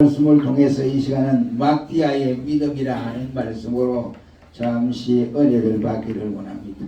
말씀을 통해서 이 시간은 마띠아의 믿음이라 하는 말씀으로 잠시 은혜를 받기를 원합니다.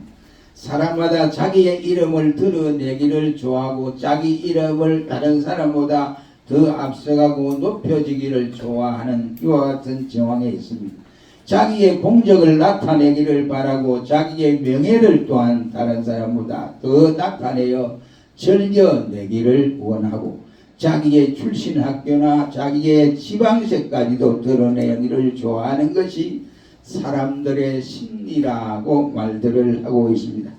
사람마다 자기의 이름을 드러내기를 좋아하고 자기 이름을 다른 사람보다 더 앞서가고 높여지기를 좋아하는 이와 같은 정황에 있습니다. 자기의 공적을 나타내기를 바라고 자기의 명예를 또한 다른 사람보다 더 나타내어 즐겨내기를 원하고 자기의 출신 학교나 자기의 지방색까지도 드러내기를 좋아하는 것이 사람들의 심리라고 말들을 하고 있습니다.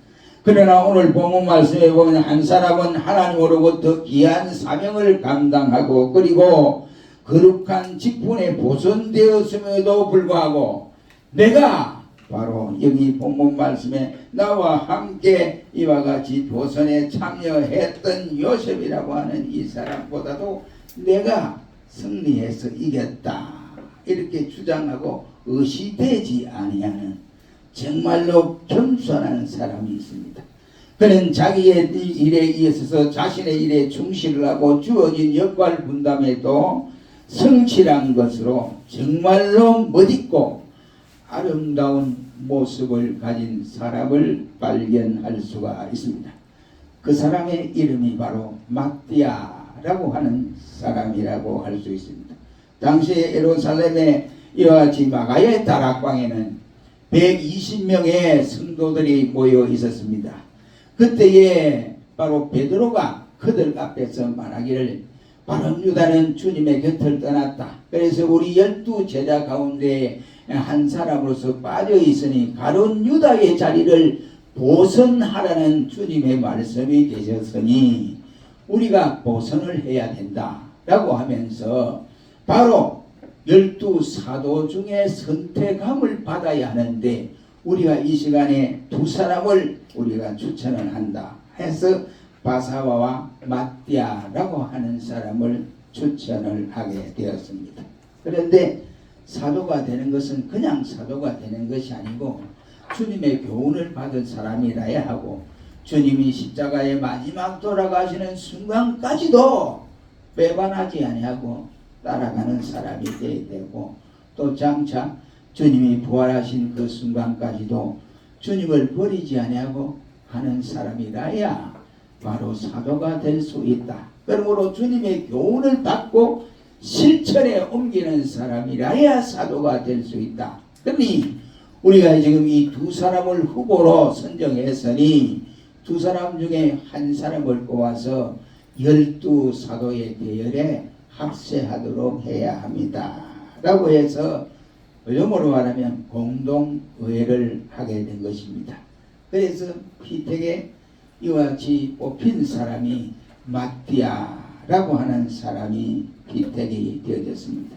그러나 오늘 본문 말씀에 보면 한 사람은 하나님으로부터 귀한 사명을 감당하고 그리고 거룩한 직분에 보선되었음에도 불구하고 내가 바로 여기 본문 말씀에 나와 함께 이와 같이 보선에 참여했던 요셉이라고 하는 이 사람보다도 내가 승리해서 이겼다 이렇게 주장하고 의시되지 아니하는 정말로 겸손한 사람이 있습니다. 그는 자기의 일에 있어서 자신의 일에 충실을 하고 주어진 역할 분담에도 성실한 것으로 정말로 멋있고 아름다운 모습을 가진 사람을 발견할 수가 있습니다. 그 사람의 이름이 바로 마띠아라고 하는 사람이라고 할 수 있습니다. 당시에 예루살렘의 이와 같이 마가의 다락방에는 120명의 성도들이 모여 있었습니다. 그때에 바로 베드로가 그들 앞에서 말하기를 바로 유다는 주님의 곁을 떠났다. 그래서 우리 12 제자 가운데 한 사람으로서 빠져 있으니 가룟 유다의 자리를 보선하라는 주님의 말씀이 되셨으니 우리가 보선을 해야 된다 라고 하면서 바로 12 사도 중에 선택함을 받아야 하는데 우리가 이 시간에 두 사람을 우리가 추천을 한다 해서 바사바와 마띠아라고 하는 사람을 추천을 하게 되었습니다. 그런데 사도가 되는 것은 그냥 사도가 되는 것이 아니고 주님의 교훈을 받은 사람이라야 하고 주님이 십자가의 마지막 돌아가시는 순간까지도 배반하지 아니하고 따라가는 사람이 되어야 되고 또 장차 주님이 부활하신 그 순간까지도 주님을 버리지 아니하고 하는 사람이라야 바로 사도가 될 수 있다. 그러므로 주님의 교훈을 받고 실천에 옮기는 사람이라야 사도가 될 수 있다. 그러니 우리가 지금 이 두 사람을 후보로 선정했으니 두 사람 중에 한 사람을 뽑아서 12 사도의 대열에 합세하도록 해야 합니다. 라고 해서 영어로 말하면 공동의회를 하게 된 것입니다. 그래서 피택에 이와 같이 뽑힌 사람이 마띠아라고 하는 사람이 피택이 되어졌습니다.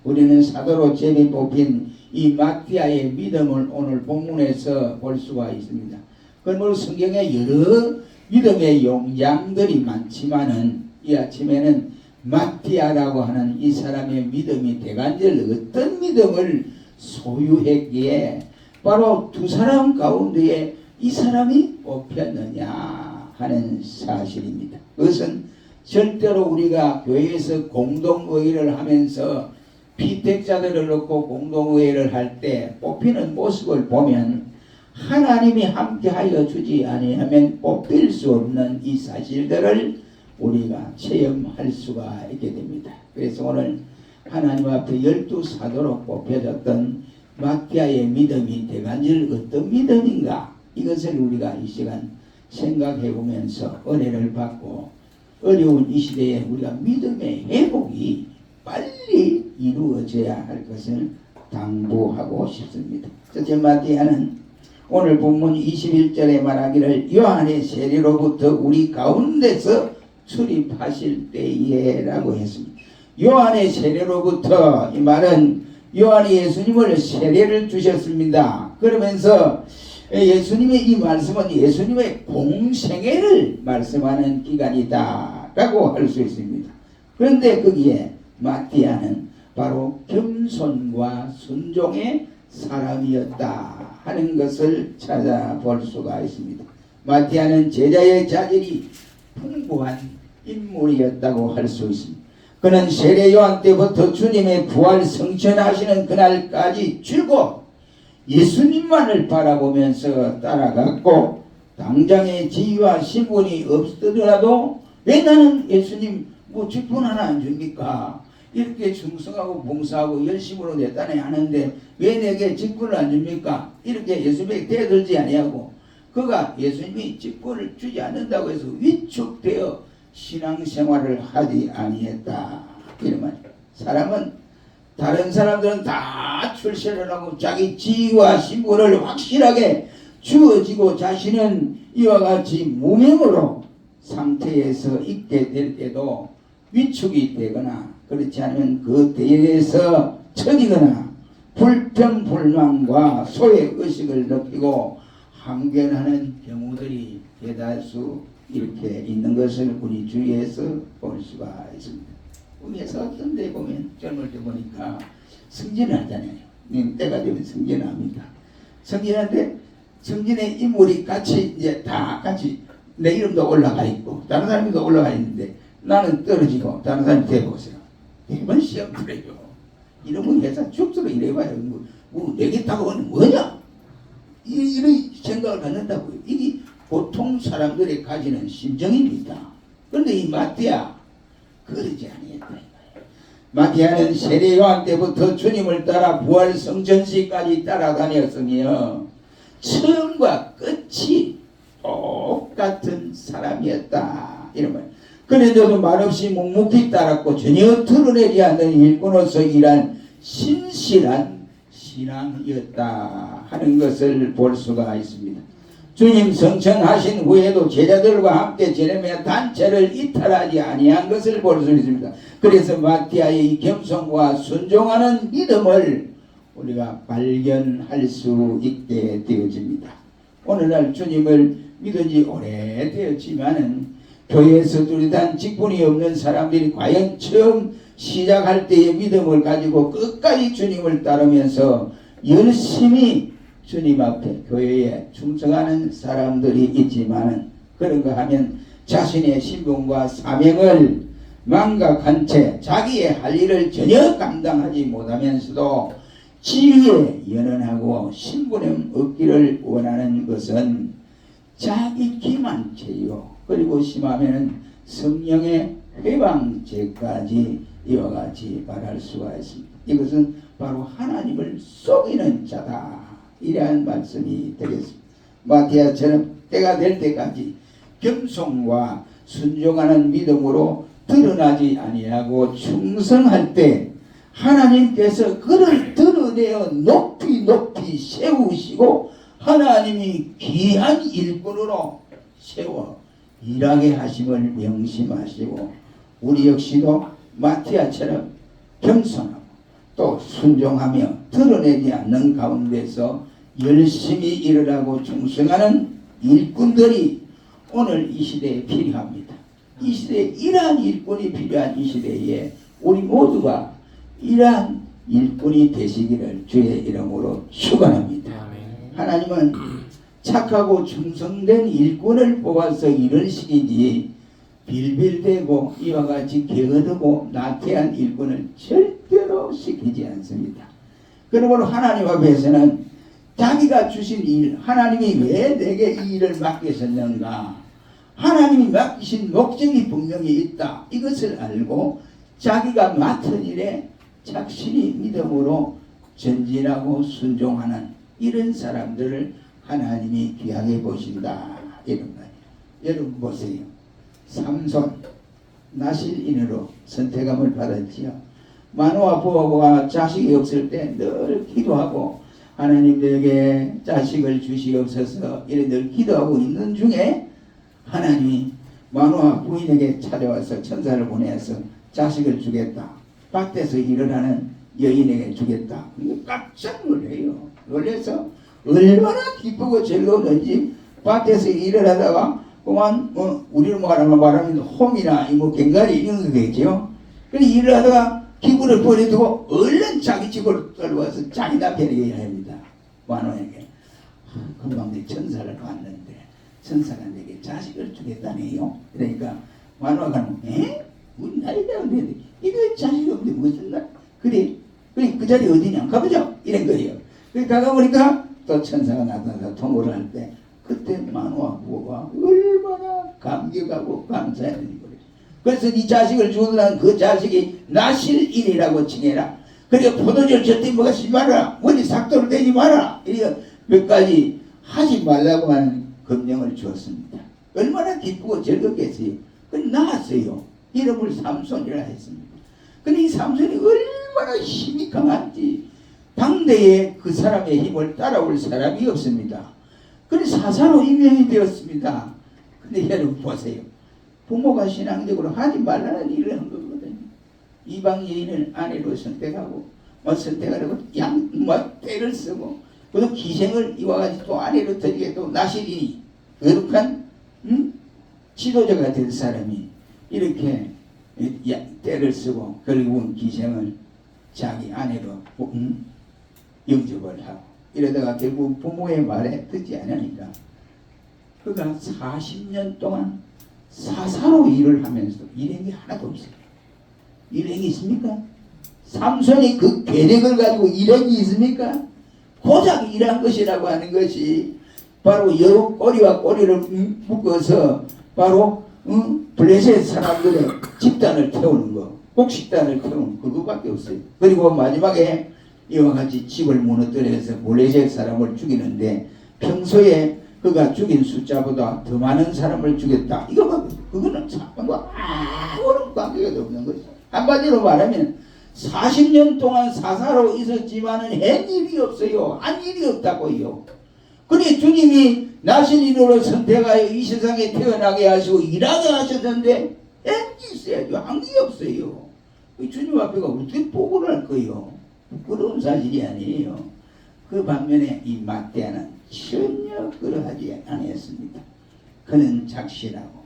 우리는 사도로 제비 뽑힌 이 마띠아의 믿음을 오늘 본문에서 볼 수가 있습니다. 그러므로 성경에 여러 믿음의 용장들이 많지만은 이 아침에는 마띠아라고 하는 이 사람의 믿음이 대간절 어떤 믿음을 소유했기에 바로 두 사람 가운데에 이 사람이 뽑혔느냐 하는 사실입니다. 그것은 절대로 우리가 교회에서 공동의회를 하면서 피택자들을 넣고 공동의회를 할 때 뽑히는 모습을 보면 하나님이 함께하여 주지 아니하면 뽑힐 수 없는 이 사실들을 우리가 체험할 수가 있게 됩니다. 그래서 오늘 하나님 앞에 12 사도로 뽑혀졌던 마띠아의 믿음이 대간절 어떤 믿음인가 이것을 우리가 이 시간 생각해 보면서 은혜를 받고 어려운 이 시대에 우리가 믿음의 회복이 빨리 이루어져야 할 것을 당부하고 싶습니다. 첫째 마띠아는 오늘 본문 21절에 말하기를 요한의 세례로부터 우리 가운데서 출입하실 때에 라고 했습니다. 요한의 세례로부터 이 말은 요한이 예수님을 세례를 주셨습니다. 그러면서 예수님의 이 말씀은 예수님의 공생애를 말씀하는 기간이다 라고 할 수 있습니다. 그런데 거기에 마띠아는 바로 겸손과 순종의 사람이었다 하는 것을 찾아볼 수가 있습니다. 마띠아는 제자의 자질이 풍부한 인물이었다고 할 수 있습니다. 그는 세례 요한 때부터 주님의 부활 성천하시는 그날까지 줄곧 예수님만을 바라보면서 따라갔고, 당장의 지위와 신분이 없더라도 왜 나는 예수님 뭐 직분 하나 안 줍니까? 이렇게 충성하고 봉사하고 열심으로 내 딴에 하는데 왜 내게 직분을 안 줍니까? 이렇게 예수님에게 대들지 아니하고, 그가 예수님이 직분을 주지 않는다고 해서 위축되어 신앙생활을 하지 아니했다. 이런 말이에요. 사람은, 다른 사람들은 다 출세를 하고 자기 지위와 신분을 확실하게 주어지고 자신은 이와 같이 무명으로 상태에서 있게 될 때도 위축이 되거나, 그렇지 않으면 그 대해서 처지거나 불평불만과 소외의식을 느끼고 항변하는 경우들이 대다수 이렇게 있는 것을 우리 주위에서 볼 수가 있습니다. 우리에서 어떤 데 보면 젊을 때 보니까 승진을 하잖아요. 때가 되면 승진을 합니다. 승진하는데 승진의 인물이 같이 이제 다 같이 내 이름도 올라가 있고 다른 사람도 올라가 있는데 나는 떨어지고 다른 사람이 돼보세요. 이번 시험 들어요. 이러면 회사 죽도록 이래봐요. 뭐 내겠다고 하는 뭐냐? 이런 생각을 갖는다고요. 이게 보통 사람들이 가지는 심정입니다. 그런데 이 마띠아 그러지 아니했다. 마띠아는 세례 요한 때부터 주님을 따라 부활 성전시까지 따라다녔으며 처음과 끝이 똑같은 사람이었다. 이런 말. 그런데도 말없이 묵묵히 따랐고 전혀 드러내지 않는 일꾼으로서 일한 신실한 신앙이었다 하는 것을 볼 수가 있습니다. 주님 성천하신 후에도 제자들과 함께 지내며 단체를 이탈하지 아니한 것을 볼 수 있습니다. 그래서 마띠아의 겸손과 순종하는 믿음을 우리가 발견할 수 있게 되어집니다. 오늘날 주님을 믿은 지 오래되었지만은 교회에서 뚜렷한 직분이 없는 사람들이 과연 처음 시작할 때의 믿음을 가지고 끝까지 주님을 따르면서 열심히 주님 앞에 교회에 충성하는 사람들이 있지만은 그런가 하면 자신의 신분과 사명을 망각한 채 자기의 할 일을 전혀 감당하지 못하면서도 지위에 연연하고 신분을 얻기를 원하는 것은 자기 기만죄요. 그리고 심하면은 성령의 회방죄까지 이와 같이 말할 수가 있습니다. 이것은 바로 하나님을 속이는 자다. 이러한 말씀이 되겠습니다. 마티아처럼 때가 될 때까지 겸손과 순종하는 믿음으로 드러나지 아니하고 충성할 때 하나님께서 그를 드러내어 높이 높이 세우시고 하나님이 귀한 일꾼으로 세워 일하게 하심을 명심하시고 우리 역시도 마티아처럼 겸손하고 또 순종하며 드러내지 않는 가운데서 열심히 일을 하고 충성하는 일꾼들이 오늘 이 시대에 필요합니다. 이 시대에 이러한 일꾼이 필요한 이 시대에 우리 모두가 이러한 일꾼이 되시기를 주의 이름으로 축원합니다. 하나님은 착하고 충성된 일꾼을 뽑아서 일을 시키지 빌빌대고 이와 같이 게으르고 나태한 일꾼을 절대로 시키지 않습니다. 그러므로 하나님 앞에서는 자기가 주신 일, 하나님이 왜 내게 이 일을 맡기셨는가, 하나님이 맡기신 목적이 분명히 있다, 이것을 알고 자기가 맡은 일에 착실히 믿음으로 전진하고 순종하는 이런 사람들을 하나님이 귀하게 보신다, 이런 거예요. 여러분 보세요. 삼손 나실인으로 선택함을 받았지요. 마노아 부하가 자식이 없을 때 늘 기도하고 하나님 내게 자식을 주시옵소서 이래 늘 기도하고 있는 중에 하나님이 마노아 부인에게 찾아와서 천사를 보내서 자식을 주겠다, 밭에서 일을 하는 여인에게 주겠다. 깜짝 놀래요. 놀래서 얼마나 기쁘고 즐거웠는지 밭에서 일을 하다가 그만 우리로 말하면 홈이나 뭐 갱가리 이런 거겠죠. 그래서 일을 하다가 기분을 버려두고 얼른 자기 집으로 떨어와서 자기 남편에게 합니다. 마노에게. 금방 내 천사를 봤는데 천사가 내게 자식을 주겠다네요. 그러니까 마노아가 에? 우리 나이가 없는데 이거 자식이 없는데 무슨 날 그래 그 자리 어디냐 가보자 이런 거예요. 그래서 가가보니까 또 천사가 나타나서 통보를 할 때 그때 만화와 부모가 얼마나 감격하고 감사했는지 그래요. 그래서 네 자식을 주는 그 자식이 나실인이라고 칭해라. 그리고 포도주를 절대 먹지 마라. 머리 삭도를 대지 마라. 이렇게 몇 가지 하지 말라고 하는 금령을 주었습니다. 얼마나 기쁘고 즐겁겠어요. 그 낳았어요. 이름을 삼손이라 했습니다. 근데 이 삼손이 얼마나 힘이 강한지 당대에 그 사람의 힘을 따라올 사람이 없습니다. 그래서 사사로 임명이 되었습니다. 근데 여러분 보세요. 부모가 신앙적으로 하지 말라는 일을 한 거거든요. 이방 여인을 아내로 선택하고 선택하려고 때를 쓰고 또 기생을 이와 같이 또 아내로 들이게 또 나실이니 거룩한 지도자가 된 사람이 이렇게 때를 쓰고 결국은 기생을 자기 아내로 영접을 하고 이러다가 결국 부모의 말에 듣지 않으니까 그가 40년 동안 사사로 일을 하면서 일행이 하나도 없어요. 일행이 있습니까? 삼손이 그 계획을 가지고 일행이 있습니까? 고작 일한 것이라고 하는 것이 바로 여러 꼬리와 꼬리를 묶어서 바로 블레셋 사람들의 집단을 태우는 거, 곡식단을 태우는 그거밖에 없어요. 그리고 마지막에 이와 같이 집을 무너뜨려서 블레셋 사람을 죽이는데 평소에 그가 죽인 숫자보다 더 많은 사람을 죽였다. 이거밖에 그거는 사건과 아무런 관계가 없는 것이죠. 한마디로 말하면 40년 동안 사사로 있었지만은 한 일이 없어요. 한 일이 없다고요. 그래 주님이 나실인으로 선택하여 이 세상에 태어나게 하시고 일하게 하셨는데 한 게 있어야죠. 한 게 없어요. 주님 앞에가 어떻게 보고를 할 거예요. 부끄러운 사실이 아니에요. 그 반면에 이 마태아는 전혀 그러하지 않았습니다. 그는 착실하고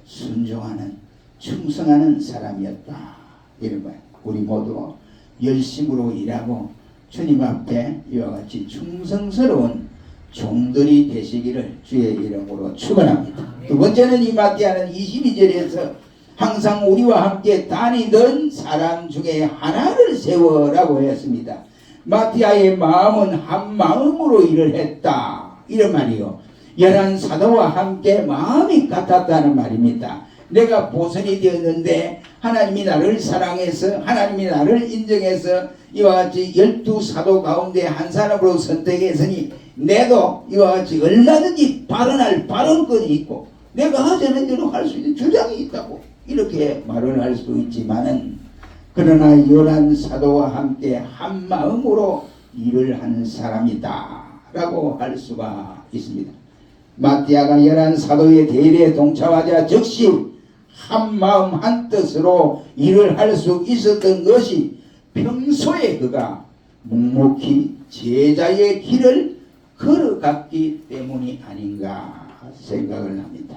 순종하는 충성하는 사람이었다. 이런 거예요. 우리 모두 열심으로 일하고 주님 앞에 이와 같이 충성스러운 종들이 되시기를 주의 이름으로 축원합니다. 두 번째는 이 마태아는 22절에서 항상 우리와 함께 다니던 사람 중에 하나를 세워라고 했습니다. 마태아의 마음은 한 마음으로 일을 했다. 이런 말이요. 11사도와 함께 마음이 같았다는 말입니다. 내가 보선이 되었는데 하나님이 나를 사랑해서 하나님이 나를 인정해서 이와 같이 12사도 가운데 한 사람으로 선택했으니 내도 이와 같이 얼마든지 발언할 발언권이 있고 내가 하자는 대로 할 수 있는 주장이 있다고 이렇게 말을 할 수 있지만은 그러나 11사도와 함께 한 마음으로 일을 하는 사람이다 라고 할 수가 있습니다. 마태아가 11사도의 대일에 동참하자 즉시 한 마음 한 뜻으로 일을 할 수 있었던 것이 평소에 그가 묵묵히 제자의 길을 걸어갔기 때문이 아닌가 생각을 합니다.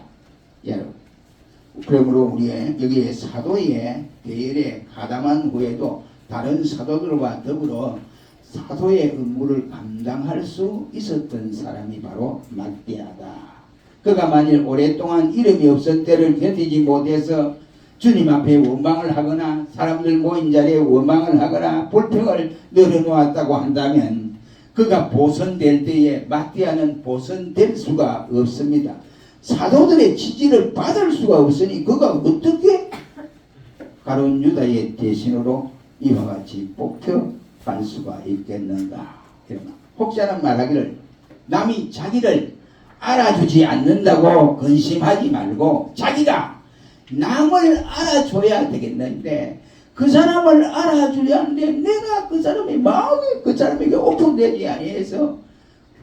여러분, 그러므로 우리의 여기에 사도의 대열에 가담한 후에도 다른 사도들과 더불어 사도의 업무를 감당할 수 있었던 사람이 바로 마태아다. 그가 만일 오랫동안 이름이 없을 때를 견디지 못해서 주님 앞에 원망을 하거나 사람들 모인 자리에 원망을 하거나 불평을 늘어놓았다고 한다면 그가 보선될 때에 마태아는 보선될 수가 없습니다. 사도들의 지지를 받을 수가 없으니 그가 어떻게 가룟 유다의 대신으로 이와 같이 뽑혀갈 수가 있겠는가. 혹자는 말하기를 남이 자기를 알아주지 않는다고 근심하지 말고 자기가 남을 알아줘야 되겠는데 그 사람을 알아주려는데 내가 그 사람의 마음이 그 사람에게 오픈되지 아니해서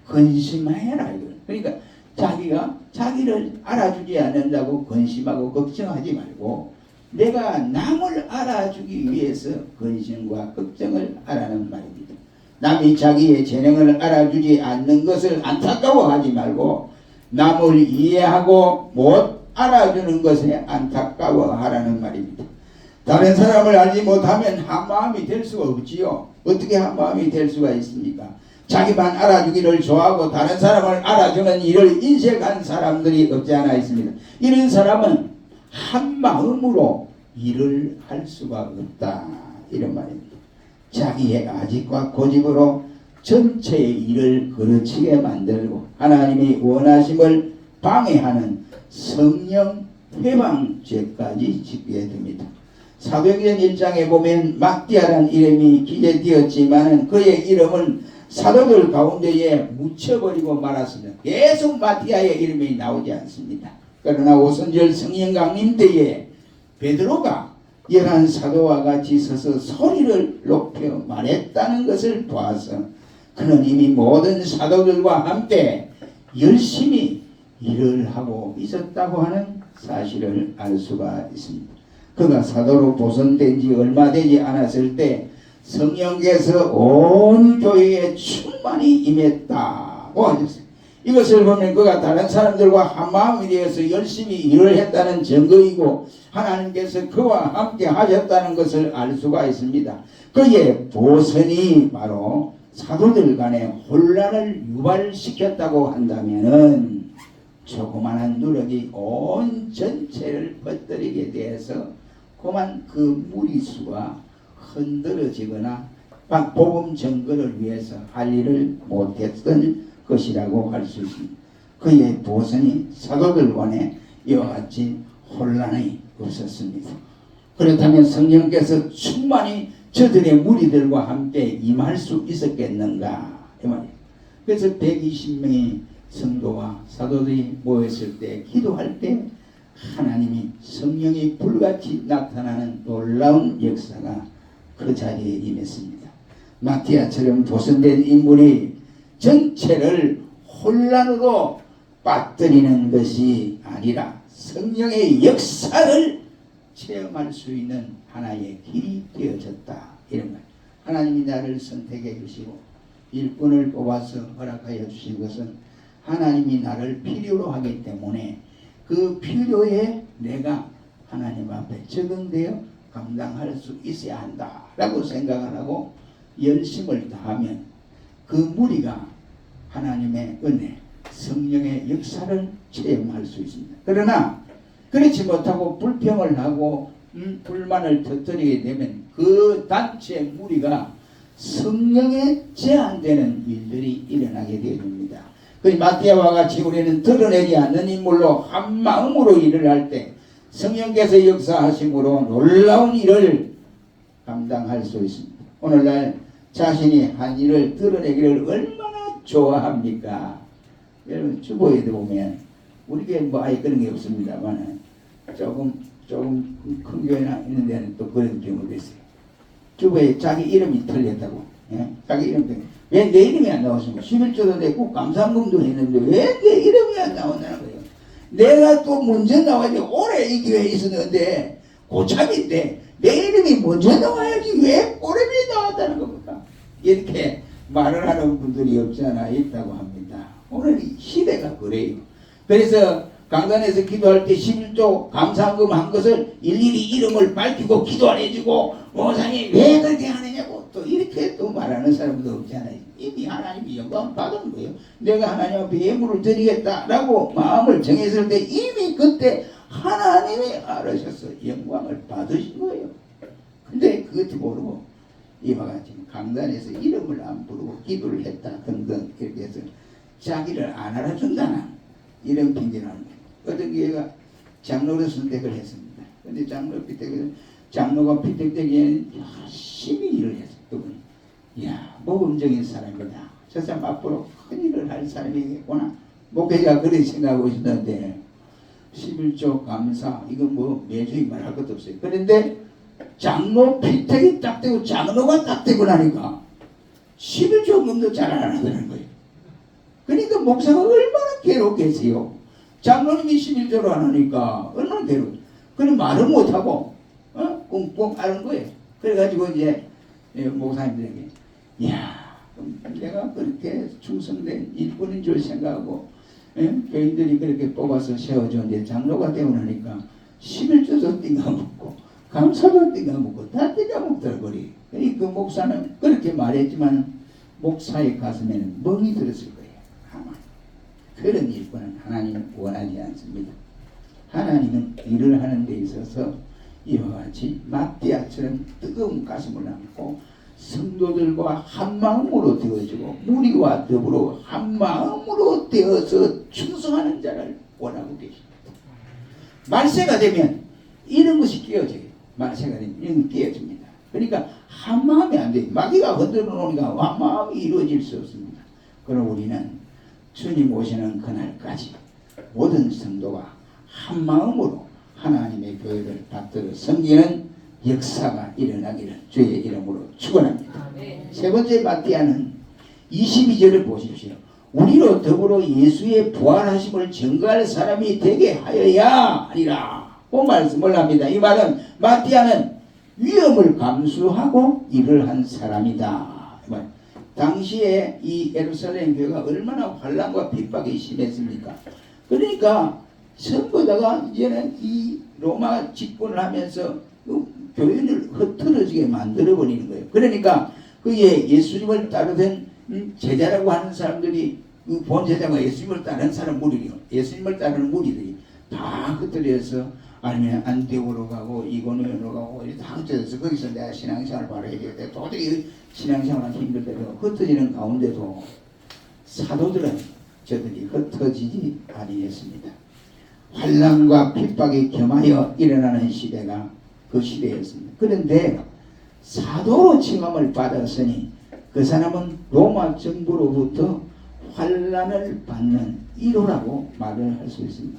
근심해라. 그러니까 자기가 자기를 알아주지 않는다고 근심하고 걱정하지 말고 내가 남을 알아주기 위해서 근심과 걱정을 하라는 말입니다. 남이 자기의 재능을 알아주지 않는 것을 안타까워하지 말고 남을 이해하고 못 알아주는 것에 안타까워하라는 말입니다. 다른 사람을 알지 못하면 한마음이 될 수가 없지요. 어떻게 한마음이 될 수가 있습니까? 자기만 알아주기를 좋아하고 다른 사람을 알아주는 일을 인색한 사람들이 없지 않아 있습니다. 이런 사람은 한 마음으로 일을 할 수가 없다 이런 말입니다. 자기의 아집과 고집으로 전체의 일을 거르치게 만들고 하나님의 원하심을 방해하는 성령 회방죄까지 짓게 됩니다. 사도행전 1장에 보면 막디아라는 이름이 기재되었지만 그의 이름은 사도들 가운데에 묻혀버리고 말았습니다. 계속 마티아의 이름이 나오지 않습니다. 그러나 오순절 성령 강림 때에 베드로가 11사도와 같이 서서 소리를 높여 말했다는 것을 보아서 그는 이미 모든 사도들과 함께 열심히 일을 하고 있었다고 하는 사실을 알 수가 있습니다. 그가 사도로 보선된 지 얼마 되지 않았을 때 성령께서 온 교회에 충만히 임했다고 하셨어요. 이것을 보면 그가 다른 사람들과 한마음이 되어서 열심히 일을 했다는 증거이고 하나님께서 그와 함께 하셨다는 것을 알 수가 있습니다. 그의 보선이 바로 사도들 간에 혼란을 유발시켰다고 한다면은 조그마한 누룩이 온 전체를 퍼뜨리게 돼서 그만 그 무리수가 흔들어지거나 복음 증거를 위해서 할 일을 못했던 것이라고 할 수 있습니다. 그의 보선이 사도들 간에 이와 같이 혼란이 없었습니다. 그렇다면 성령께서 충만히 저들의 무리들과 함께 임할 수 있었겠는가 이 말이에요. 그래서 120명의 성도와 사도들이 모였을 때 기도할 때 하나님이 성령이 불같이 나타나는 놀라운 역사가 그 자리에 임했습니다. 마티아처럼 보선된 인물이 전체를 혼란으로 빠뜨리는 것이 아니라 성령의 역사를 체험할 수 있는 하나의 길이 되어졌다 이런 말. 하나님이 나를 선택해 주시고 일꾼을 뽑아서 허락하여 주신 것은 하나님이 나를 필요로 하기 때문에 그 필요에 내가 하나님 앞에 적응되어 감당할 수 있어야 한다 라고 생각을 하고 열심을 다하면 그 무리가 하나님의 은혜 성령의 역사를 체험할 수 있습니다. 그러나 그렇지 못하고 불평을 하고 불만을 터뜨리게 되면 그 단체 무리가 성령에 제한되는 일들이 일어나게 됩니다. 그 마티아와 같이 우리는 드러내지 않는 인물로 한 마음으로 일을 할 때 성령께서 역사하심으로 놀라운 일을 감당할 수 있습니다. 오늘날 자신이 한 일을 드러내기를 얼마나 좋아합니까? 여러분 주보에도 보면 우리게 뭐 아예 그런 게 없습니다만 조금 큰 교회나 있는 데는 또 그런 경우도 있어요. 주보에 자기 이름이 틀렸다고. 예? 자기 이름 때문에 왜 내 이름이 안 나왔습니까? 11조도 됐고 감사금도 했는데 왜 내 이름이 안 나온다는 거예요. 내가 또 먼저 나와야지. 오래 이 교회에 있었는데 고참인데 내 이름이 먼저 나와야지 왜 오래비 나왔다는 겁니까? 이렇게 말을 하는 분들이 없지 않아 있다고 합니다. 오늘 시대가 그래요. 그래서 강단에서 기도할 때 11조 감사금 한 것을 일일이 이름을 밝히고 기도 안 해주고 목사님 왜 그렇게 하느냐고 또 이렇게 또 말하는 사람도 없지 않아요. 이미 하나님이 영광을 받은 거예요. 내가 하나님 앞에 예물을 드리겠다라고 마음을 정했을 때 이미 그때 하나님이 알으셔서 영광을 받으신 거예요. 근데 그것도 모르고 이와 같이 강단에서 이름을 안 부르고 기도를 했다 등등 이렇게 해서 자기를 안 알아준다는 이런 핑계를 하는 거예요. 어떤 교회가 장로로 선택을 했습니다. 근데 장로가 피택되기에는 열심히 일을 했어요. 그분이. 이야, 모범적인 사람이다. 저 사람 앞으로 큰 일을 할 사람이겠구나. 목회자가 그런 생각하고 있었는데 11조 감사 이건 뭐 매주에 말할 것도 없어요. 그런데 장로 피택이 딱 되고 장로가 딱 되고 나니까 11조금도 잘 안 하더라는 거예요. 그러니까 목사가 얼마나 괴롭겠어요. 장로님이 11조로 안 하니까 얼마나 괴로워. 그럼 말을 못하고 꽁꽁 앓은 거예요. 그래가지고 이제 목사님들에게 이야 내가 그렇게 충성된 일꾼인 줄 생각하고 교인들이 그렇게 뽑아서 세워줬는데 장로가 되고 나니까 11조도 띵가먹고 감사도 띵가먹고 다 띵가먹더라고요. 그 목사는 그렇게 말했지만 목사의 가슴에는 멍이 들었을 거예요. 아마 그런 일꾼은 하나님은 원하지 않습니다. 하나님은 일을 하는 데 있어서 이와 같이 마띠아처럼 뜨거운 가슴을 안고 성도들과 한마음으로 되어지고 무리와 더불어 한마음으로 되어서 충성하는 자를 원하고 계십니다. 말세가 되면 이런 것이 깨어져요. 말세가 되면 이런 게 깨어집니다. 그러니까 한마음이 안 돼요. 마귀가 흔들어 놓으니까 한마음이 이루어질 수 없습니다. 그럼 우리는 주님 오시는 그날까지 모든 성도가 한마음으로 하나님의 교회를 받들어 섬기는 역사가 일어나기를 주의 이름으로 축원합니다. 세 번째 마띠아는 22절을 보십시오. 우리로 더불어 예수의 부활하심을 증거할 사람이 되게 하여야 하리라. 그 말씀을 합니다. 이 말은 마띠아는 위험을 감수하고 일을 한 사람이다. 당시에 이 예루살렘 교회가 얼마나 환난과 핍박이 심했습니까? 그러니까 전부 다가 이제는 이 로마 집권을 하면서 교회를 흐트러지게 만들어버리는 거예요. 그러니까 그게 예수님을 따르던 제자라고 하는 사람들이 그 본제자가 예수님을 따르는 사람 무리요. 예수님을 따르는 무리들이 다 흩어져서 아니면 안디옥으로 가고 이고니온으로 가고 다 흩어져서 거기서 내가 신앙생활을 바로 해야 돼. 도저히 신앙생활은 힘들대로 흩어지는 가운데도 사도들은 저들이 흩어지지 아니했습니다. 환난과 핍박이 겸하여 일어나는 시대가 그 시대였습니다. 그런데 사도로 칭함을 받았으니 그 사람은 로마 정부로부터 환난을 받는 1호라고 말을 할 수 있습니다.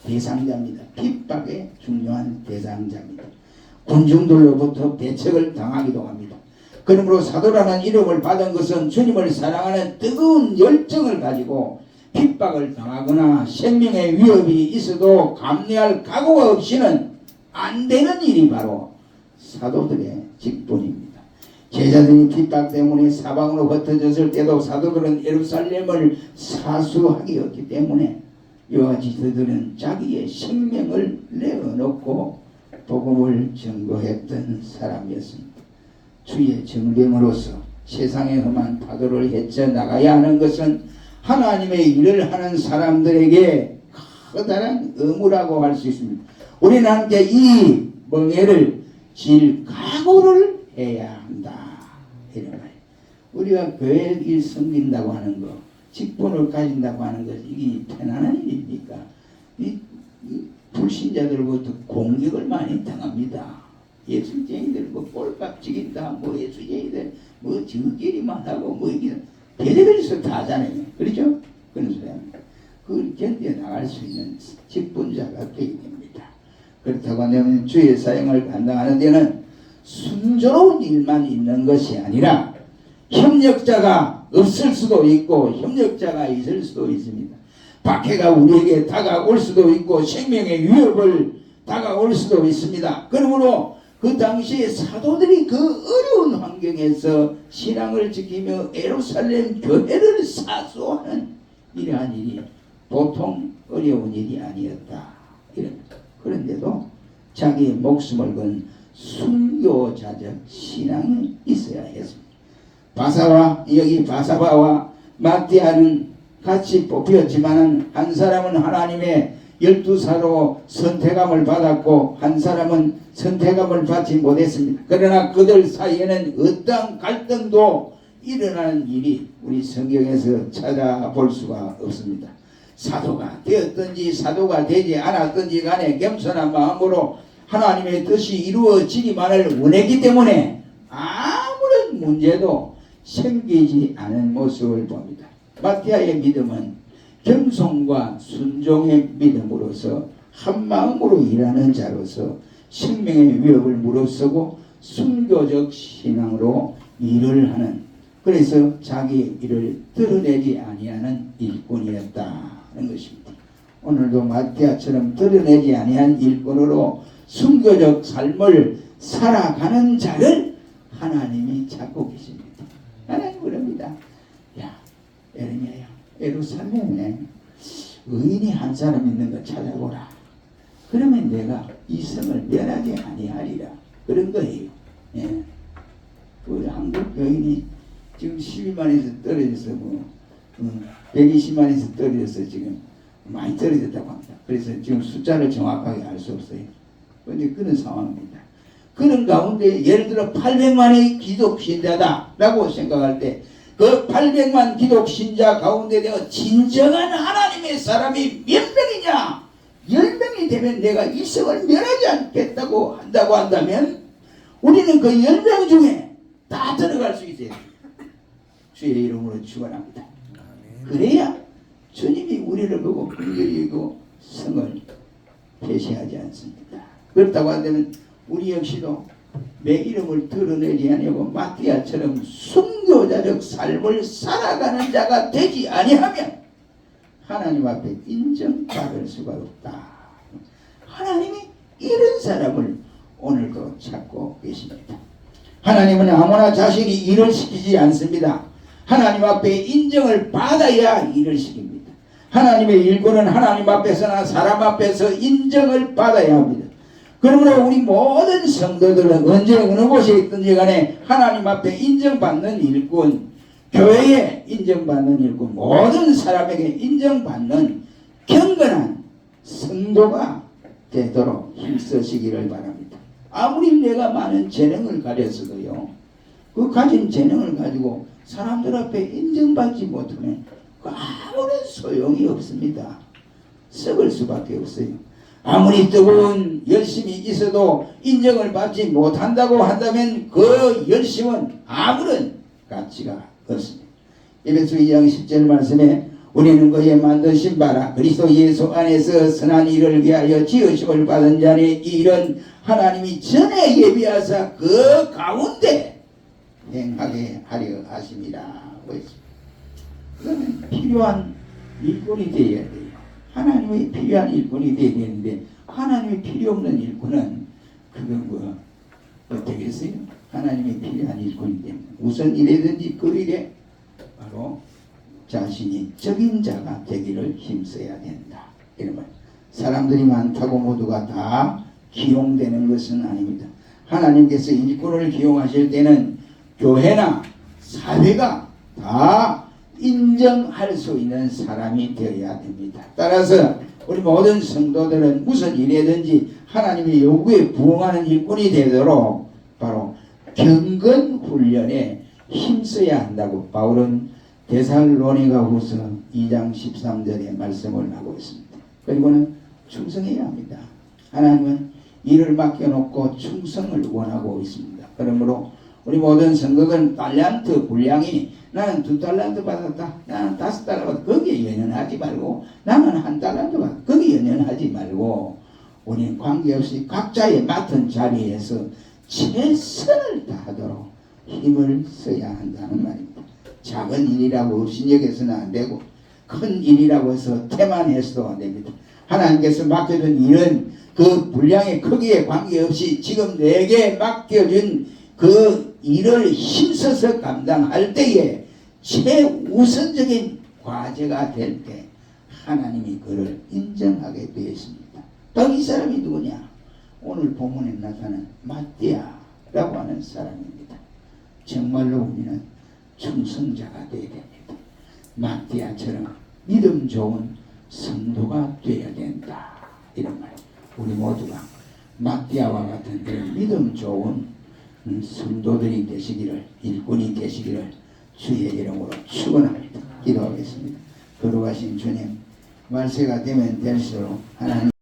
대상자입니다. 핍박의 중요한 대상자입니다. 군중들로부터 배척을 당하기도 합니다. 그러므로 사도라는 이름을 받은 것은 주님을 사랑하는 뜨거운 열정을 가지고 핍박을 당하거나 생명의 위협이 있어도 감내할 각오가 없이는 안 되는 일이 바로 사도들의 직분입니다. 제자들이 핍박 때문에 사방으로 흩어졌을 때도 사도들은 예루살렘을 사수하기였기 때문에 이와 같이 그들은 자기의 생명을 내어놓고 복음을 전거했던 사람이었습니다. 주의 정병으로서 세상의 험한 파도를 헤쳐나가야 하는 것은 하나님의 일을 하는 사람들에게 커다란 의무라고 할 수 있습니다. 우리는 함께 이 멍에를 질 각오를 해야 한다. 이런 말이에요. 우리가 교회 일 섬긴다고 하는 거, 직분을 가진다고 하는 것, 이게 편안한 일입니까? 이 불신자들부터 공격을 많이 당합니다. 예수쟁이들 뭐 꼴깍지긴다, 뭐 예수쟁이들 뭐 저끼리만 하고 뭐 이게 별의별에서 다 하잖아요. 그렇죠? 그런 소리 합니다. 그걸 견뎌나갈 수 있는 직분자가 되어야 됩니다. 그렇다고 하면 주의 사역을 감당하는 데는 순조로운 일만 있는 것이 아니라 협력자가 없을 수도 있고 협력자가 있을 수도 있습니다. 박해가 우리에게 다가올 수도 있고 생명의 위협을 다가올 수도 있습니다. 그러므로 그 당시에 사도들이 그 어려운 환경에서 신앙을 지키며 예루살렘 교회를 사수하는 이러한 일이 보통 어려운 일이 아니었다. 이럽니다. 그런데도 자기의 목숨을 건 순교자적 신앙이 있어야 했습니다. 여기 바사바와 마띠아는 같이 뽑혔지만 한 사람은 하나님의 12사로 선택함을 받았고 한 사람은 선택함을 받지 못했습니다. 그러나 그들 사이에는 어떠한 갈등도 일어나는 일이 우리 성경에서 찾아볼 수가 없습니다. 사도가 되었든지 사도가 되지 않았든지 간에 겸손한 마음으로 하나님의 뜻이 이루어지기만을 원했기 때문에 아무런 문제도 생기지 않은 모습을 봅니다. 마띠아의 믿음은 겸손과 순종의 믿음으로서 한마음으로 일하는 자로서 생명의 위협을 무릅쓰고 순교적 신앙으로 일을 하는, 그래서 자기 일을 드러내지 아니하는 일꾼이었다는 것입니다. 오늘도 마띠아처럼 드러내지 아니한 일꾼으로 순교적 삶을 살아가는 자를 하나님이 찾고 계십니다. 하나님 그럽니다. 야, 에르미야야, 예루살렘에 의인이 한 사람 있는 거 찾아보라. 그러면 내가 이 성을 멸하지 아니하리라. 그런 거예요. 예. 그 한국 교인이 지금 12만에서 떨어져서 120만에서 떨어져서 지금 많이 떨어졌다고 합니다. 그래서 지금 숫자를 정확하게 알 수 없어요. 근데 그런 상황입니다. 그런 가운데 예를 들어 800만의 기독 신자다라고 생각할 때 그 800만 기독 신자 가운데 내가 진정한 하나님의 사람이 몇 명이냐? 10명이 되면 내가 이 성을 멸하지 않겠다고 한다면 우리는 그 10명 중에 다 들어갈 수 있어요. 주의 이름으로 축원합니다. 그래야 주님이 우리를 보고 긍휼히 성을 폐쇄하지 않습니다. 그렇다고 한다면 우리 역시도 내 이름을 드러내지 아니하고 마띠아처럼 순교자적 삶을 살아가는 자가 되지 아니하면 하나님 앞에 인정받을 수가 없다. 하나님이 이런 사람을 오늘도 찾고 계십니다. 하나님은 아무나 자신이 일을 시키지 않습니다. 하나님 앞에 인정을 받아야 일을 시킵니다. 하나님의 일꾼은 하나님 앞에서나 사람 앞에서 인정을 받아야 합니다. 그러므로 우리 모든 성도들은 언제 어느 곳에 있든지 간에 하나님 앞에 인정받는 일꾼, 교회에 인정받는 일꾼, 모든 사람에게 인정받는 경건한 성도가 되도록 힘쓰시기를 바랍니다. 아무리 내가 많은 재능을 가졌어도요, 그 가진 재능을 가지고 사람들 앞에 인정받지 못하면 아무런 소용이 없습니다. 썩을 수밖에 없어요. 아무리 뜨거운 열심이 있어도 인정을 받지 못한다고 한다면 그 열심은 아무런 가치가 없습니다. 에베소 2장 10절 말씀에 우리는 그의 만드신 바라 그리스도 예수 안에서 선한 일을 위하여 지으심을 받은 자니 이 일은 하나님이 전에 예비하사 그 가운데 행하게 하려 하심이라. 그러면 필요한 일꾼이 되어야 돼요. 하나님의 필요한 일꾼이 되어야 되는데 하나님이 필요 없는 일꾼은 그건 어떻겠어요? 하나님이 필요한 일꾼이 되면 우선 이래든지 그 일에 바로 자신이 적임자가 되기를 힘써야 된다. 이런 말. 사람들이 많다고 모두가 다 기용되는 것은 아닙니다. 하나님께서 일꾼을 기용하실 때는 교회나 사회가 다 인정할 수 있는 사람이 되어야 됩니다. 따라서 우리 모든 성도들은 무슨 일이든지 하나님의 요구에 부응하는 일꾼이 되도록 바로 경건 훈련에 힘써야 한다고 바울은 데살로니가후서 2장 13절에 말씀을 하고 있습니다. 그리고는 충성해야 합니다. 하나님은 일을 맡겨놓고 충성을 원하고 있습니다. 그러므로 우리 모든 성도들은 달란트 분량이 나는 2달란트 받았다, 나는 5달란트 받았다, 거기에 연연하지 말고 나는 1달란트 받았다, 거기에 연연하지 말고 우리는 관계없이 각자의 맡은 자리에서 최선을 다하도록 힘을 써야 한다는 말입니다. 작은 일이라고 없이 여겨서는 안 되고 큰 일이라고 해서 태만해서도 안 됩니다. 하나님께서 맡겨준 일은 그 분량의 크기에 관계없이 지금 내게 맡겨준 그 일을 힘써서 감당할 때에 최우선적인 과제가 될 때 하나님이 그를 인정하게 되었습니다. 또 이 사람이 누구냐? 오늘 본문에 나타난 마띠아라고 하는 사람입니다. 정말로 우리는 충성자가 되어야 됩니다. 마띠아처럼 믿음 좋은 성도가 되어야 된다. 이런 말. 우리 모두가 마띠아와 같은 그런 믿음 좋은 성도들이 되시기를, 일꾼이 되시기를 주의 이름으로 축원합니다. 기도하겠습니다. 거룩하신 주님, 말세가 되면 될수록 하나님